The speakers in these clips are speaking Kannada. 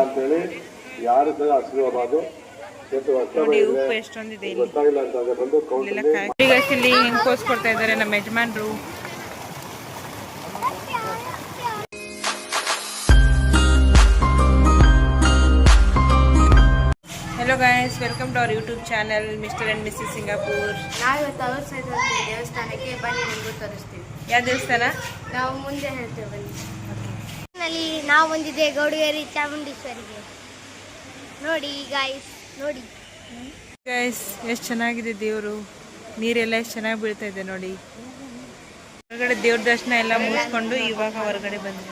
ಅಂತೇಳಿ ಯಾರು ಸಹ ಹಸಿರಬಾರ್ದು. ನೋಡಿ ಉಪ್ಪು ಎಷ್ಟೊಂದಿದೆ ಇಲ್ಲಿ. ಇಲ್ಲಿ ಹೆಂಗ್ ಕೋಸ್ಕೊಡ್ತಾ ಇದ್ದಾರೆ ನಮ್ಮ ಯಜಮಾನ್ರು. Hello guys, welcome to our YouTube channel Mr and Mrs Singapore. ನಾವಿವತ್ತು ದೇವಸ್ಥಾನಕ್ಕೆ ಬನ್ನಿ, ನಿಮಗೂ ತೋರಿಸ್ತೀವಿ. ಯಾವ ದೇವಸ್ಥಾನ ನಾವು ಮುಂದೆ ಹೇಳ್ತೇವೆ ಬನ್ನಿ. ನಾವು ಬಂದಿದ್ದೆ ಗೌಡಗೇರಿ ಚಾಮುಂಡೇಶ್ವರಿಗೆ. ನೋಡಿ ಗಾಯ್ಸ್, ನೋಡಿ ಗೈಸ್ ಎಷ್ಟು ಚೆನ್ನಾಗಿದೆ ದೇವರು. ನೀರೆಲ್ಲ ಎಷ್ಟು ಚೆನ್ನಾಗಿ ಬೀಳ್ತಾ ಇದೆ ನೋಡಿ. ಹೊರಗಡೆ ದೇವ್ರ ದರ್ಶನ ಎಲ್ಲ ಮುಗಿಸ್ಕೊಂಡು ಇವಾಗ ಹೊರಗಡೆ ಬಂದ್ವಿ.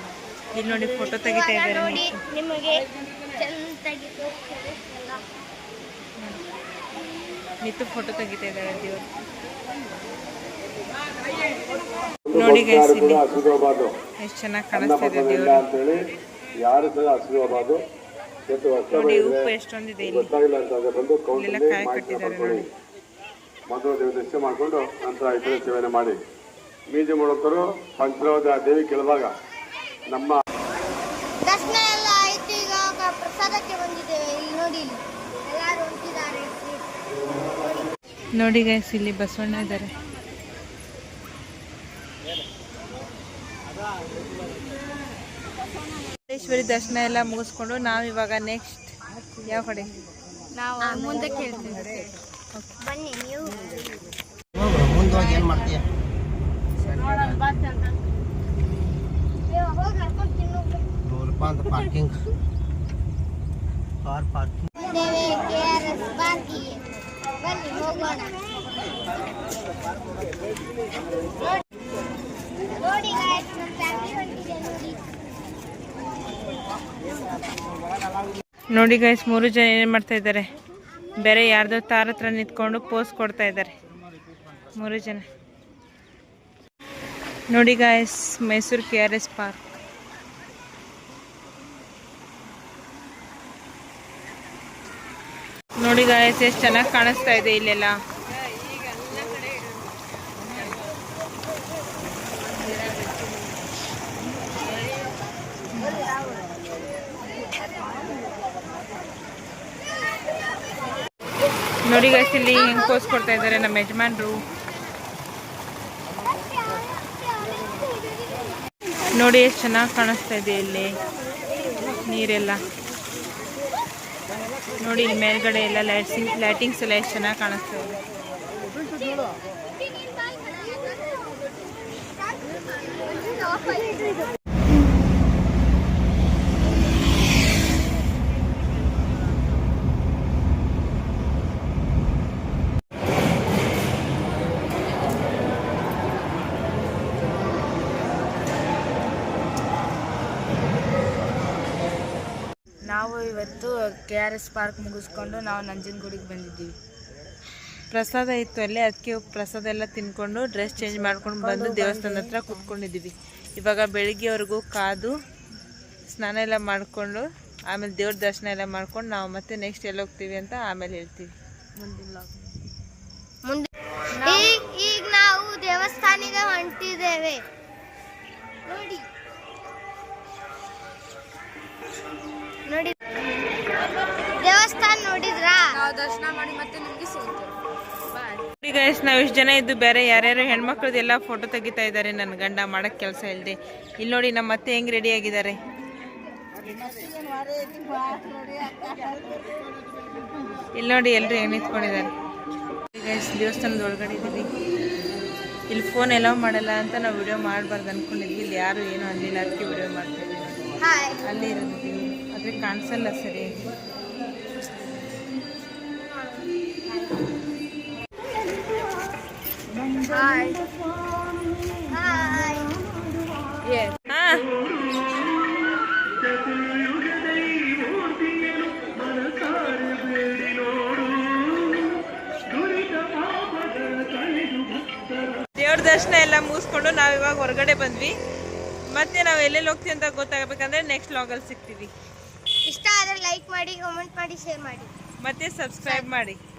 ಇಲ್ಲಿ ನೋಡಿ ಫೋಟೋ ತೆಗಿತಾ ಇದ್ದಾರೆ. ನೋಡಿ ನಿಮಗೆ ಚೆನ್ನಾಗಿ ತೋರಿಸ್ತಾರೆ ಎಲ್ಲ. ನಿಂತು ಫೋಟೋ ತೆಗಿತಾ ಇದ್ದಾರೆ ದೇವರು. ನೋಡಿ ಗೈಸ್ ಇಲ್ಲಿ ಎಷ್ಟು ಚೆನ್ನಾಗಿ ಕಾಣಿಸ್ತಾ ಇದೆ ದೇವರು. ಯಾರು ಸಹ ಹಸಿರಬಾರ್ದು. ನೋಡಿ ಉಪ್ಪು ಎಷ್ಟೊಂದಿದೆ ಇಲ್ಲಿ. ಇಲ್ಲೆಲ್ಲ ಕಾಯಿ ಕಟ್ಟಿದ್ದಾರೆ ನೋಡಿ. ಮೊದಲು ದೇವ ದರ್ಶನ ಮಾಡಿಕೊಂಡು ನಂತರ ಇತರ ಸೇವನೆ ಮಾಡಿ. ಬೀಜ ಮೂಲಕರು ಪಂಚಲೋದ ದೇವಿ ಕೆಳಭಾಗ ನಮ್ಮ ದರ್ಶನ ಎಲ್ಲ ಆಯ್ತು. ಈಗ ಪ್ರಸಾದಕ್ಕೆ ಬಂದಿದ್ದೇವೆ. ಇಲ್ಲಿ ನೋಡಿ, ಎಲ್ಲರೂ ಹೊಂಟಿದ್ದಾರೆ. ನೋಡಿ ಗೈಸ್ ಇಲ್ಲಿ ಬಸವಣ್ಣ ಇದ್ದಾರೆ. ಈಶ್ವರಿ ದರ್ಶನ ಎಲ್ಲ ಮುಗಿಸ್ಕೊಂಡು ನಾವು ಇವಾಗ ನೆಕ್ಸ್ಟ್ ಯಾವ ಕಡೆ ನಾವು ಮುಂದೆ ಕೇಳ್ತೀವಿ. ಬನ್ನಿ ನೀವು ಮುಂದೆ ಹೋಗಿ ಏನು ಮಾಡ್ತೀಯ? ₹100 ಅಂತ ಪಾರ್ಕಿಂಗ್. Car parking. ಬನ್ನಿ ಹೋಗೋಣ. ನೋಡಿ ಗಾಯ್ಸ್, ನಮ್ಮ ಫ್ಯಾಮಿಲಿ ಹೊಂಟಿದೆ ನೋಡಿ. ನೋಡಿ ಗೈಸ್, 3 ಜನ ಏನು ಮಾಡ್ತಾ ಇದ್ದಾರೆ? ಬೇರೆ ಯಾರ್ದೋ ತಾರ ಹತ್ರ ನಿಂತ್ಕೊಂಡು ಪೋಸ್ ಕೊಡ್ತಾ ಇದ್ದಾರೆ 3 ಜನ. ನೋಡಿ ಗೈಸ್, ಮೈಸೂರು KRS ಪಾರ್ಕ್. ನೋಡಿ ಗೈಸ್ ಎಷ್ಟು ಚೆನ್ನಾಗಿ ಕಾಣಿಸ್ತಾ ಇದೆ ಇಲ್ಲೆಲ್ಲ. ನೋಡಿ ಗೈಸ್ ಇಲ್ಲಿ ಹೆಂಗ್ ಪೋಸ್ ಕೊಡ್ತಾ ಇದ್ದಾರೆ ನಮ್ಮ ಯಜಮಾನ್ರು. ನೋಡಿ ಎಷ್ಟು ಚೆನ್ನಾಗಿ ಕಾಣಿಸ್ತಾ ಇದೆ ಇಲ್ಲಿ ನೀರೆಲ್ಲ. ನೋಡಿ ಇಲ್ಲಿ ಮೇಲ್ಗಡೆ ಎಲ್ಲ ಲೈಟಿಂಗ್ಸ್ ಎಲ್ಲ ಎಷ್ಟು ಚೆನ್ನಾಗಿ ಕಾಣಿಸ್ತಾ ಇದೆ. ನಾವು ಇವತ್ತು KRS ಪಾರ್ಕ್ ಮುಗಿಸ್ಕೊಂಡು ನಾವು ನಂಜನಗೂಡಿಗೆ ಬಂದಿದ್ದೀವಿ. ಪ್ರಸಾದ ಇತ್ತು ಅಲ್ಲೇ, ಅದಕ್ಕೆ ಪ್ರಸಾದ ಎಲ್ಲ ತಿನ್ಕೊಂಡು ಡ್ರೆಸ್ ಚೇಂಜ್ ಮಾಡ್ಕೊಂಡು ಬಂದು ದೇವಸ್ಥಾನದ ಹತ್ರ ಕೂತ್ಕೊಂಡಿದ್ದೀವಿ. ಇವಾಗ ಬೆಳಿಗ್ಗೆವರೆಗೂ ಕಾದು ಸ್ನಾನ ಎಲ್ಲ ಮಾಡಿಕೊಂಡು ಆಮೇಲೆ ದೇವ್ರ ದರ್ಶನ ಎಲ್ಲ ಮಾಡ್ಕೊಂಡು ನಾವು ಮತ್ತೆ ನೆಕ್ಸ್ಟ್ ಎಲ್ಲಿ ಹೋಗ್ತೀವಿ ಅಂತ ಆಮೇಲೆ ಹೇಳ್ತೀವಿ ಮುಂದೆ. ಈಗ ನಾವು ದೇವಸ್ಥಾನಿಗೆ ಹೊಂಟಿದ್ದೇವೆ. ನೋಡಿ ನೋಡಿ ದೇವಸ್ಥಾನ ನೋಡಿದ್ರಾ? ನಾವು ದರ್ಶನ ಮಾಡಿ ಮತ್ತೆ ನಿಮ್ಗೆ ಸಿಗ್ತೇವೆ. ಗೈಸ್ ನಾವು ಇಷ್ಟು ಜನ ಇದ್ದು ಬೇರೆ ಯಾರ್ಯಾರು ಹೆಣ್ಮಕ್ಳದೆಲ್ಲ ಫೋಟೋ ತೆಗಿತಾ ಇದ್ದಾರೆ. ನನ್ನ ಗಂಡ ಮಾಡಕ್ಕೆ ಕೆಲಸ ಇಲ್ಲದೆ. ಇಲ್ಲಿ ನೋಡಿ ನಮ್ಮ ಅತ್ತೆ ಹೆಂಗ್ ರೆಡಿ ಆಗಿದ್ದಾರೆ. ಇಲ್ಲಿ ನೋಡಿ ಎಲ್ಲರೂ ಹೆಂಗ್ ನಿಂತ್ಕೊಂಡಿದ್ದಾರೆ. ಗೈಸ್ ದೇವಸ್ಥಾನದ ಒಳಗಡೆ ಇದ್ದೀವಿ. ಇಲ್ಲಿ ಫೋನ್ ಎಲ್ಲ ಮಾಡಲ್ಲ ಅಂತ ನಾವು ವಿಡಿಯೋ ಮಾಡಬಾರ್ದು ಅಂದ್ಕೊಂಡಿದ್ವಿ. ಇಲ್ಲಿ ಯಾರು ಏನೂ ಅನ್ನಲಿಲ್ಲ, ಅದಕ್ಕೆ ವಿಡಿಯೋ ಮಾಡ್ತಾ ಇದ್ದೀವಿ. ಅಲ್ಲಿ ಇರೋದು ಆದರೆ ಕಾಣಿಸಲ್ಲ ಸರಿಯಾಗಿ. ದೇವ್ರ ದರ್ಶನ ಎಲ್ಲ ಮುಗಿಸ್ಕೊಂಡು ನಾವಿವಾಗ ಹೊರಗಡೆ ಬಂದ್ವಿ. ಮತ್ತೆ ನಾವು ಎಲ್ಲೆಲ್ಲಿ ಹೋಗ್ತೀವಿ ಅಂತ ಗೊತ್ತಾಗಬೇಕಂದ್ರೆ ನೆಕ್ಸ್ಟ್ ವ್ಲಾಗಲ್ಲಿ ಸಿಗ್ತೀವಿ. ಇಷ್ಟ ಆದರೆ ಲೈಕ್ ಮಾಡಿ, ಕಮೆಂಟ್ ಮಾಡಿ, ಶೇರ್ ಮಾಡಿ, ಮತ್ತೆ ಸಬ್ಸ್ಕ್ರೈಬ್ ಮಾಡಿ.